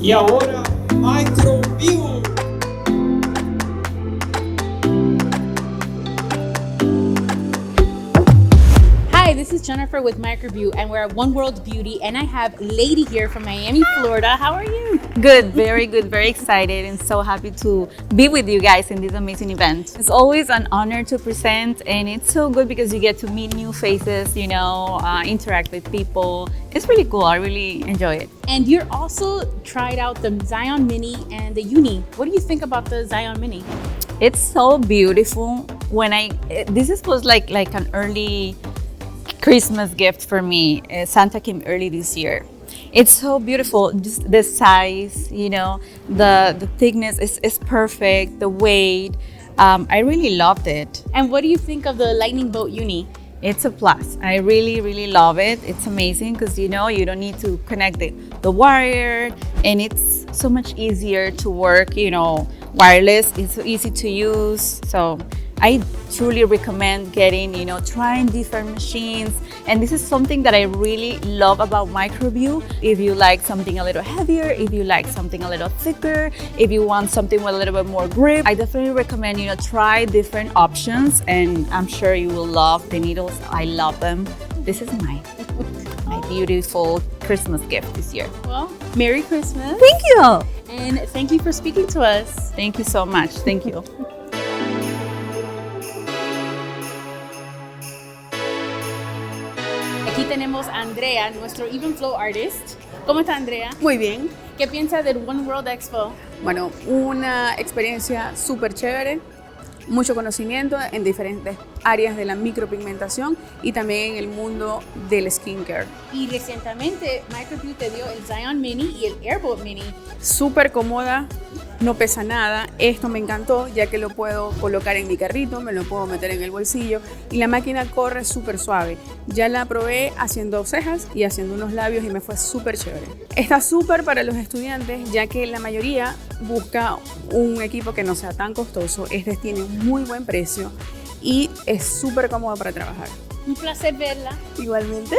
Y ahora, Microbeau. Hi, this is Jennifer with Microbeau, and we're at One World Beauty, and I have Lady here from Miami, Florida. How are you? Good, very good, very excited and so happy to be with you guys in this amazing event. It's always an honor to present, and it's so good because you get to meet new faces, you know, interact with people. It's really cool, I really enjoy it. And you're also tried out the Xion Mini and the Uni. What do you think about the Xion Mini? It's so beautiful. This was like an early Christmas gift for me. Santa came early this year. It's so beautiful, just the size, you know, the thickness is perfect, the weight. I really loved it. And what do you think of the LightningBolt Uni? It's a plus. I really, really love it. It's amazing because, you know, you don't need to connect the wire, and it's so much easier to work, you know, wireless. It's so easy to use. So I truly recommend getting, you know, trying different machines. And this is something that I really love about Microbeau. If you like something a little heavier, if you like something a little thicker, if you want something with a little bit more grip, I definitely recommend, you know, try different options, and I'm sure you will love the needles. I love them. This is my beautiful Christmas gift this year. Well, Merry Christmas. Thank you. And thank you for speaking to us. Thank you so much. Thank you. Aquí tenemos a Andrea, nuestro Even Flow artist. ¿Cómo está, Andrea? Muy bien. ¿Qué piensa del One World Expo? Bueno, una experiencia súper chévere, mucho conocimiento en diferentes áreas de la micropigmentación y también en el mundo del skincare. Y recientemente Microbeau te dio el Xion Mini y el Airbolt Mini. Súper cómoda, no pesa nada. Esto me encantó ya que lo puedo colocar en mi carrito, me lo puedo meter en el bolsillo y la máquina corre súper suave. Ya la probé haciendo cejas y haciendo unos labios y me fue súper chévere. Está súper para los estudiantes ya que la mayoría busca un equipo que no sea tan costoso. Este tiene un muy buen precio y es súper cómodo para trabajar. Un placer verla. Igualmente.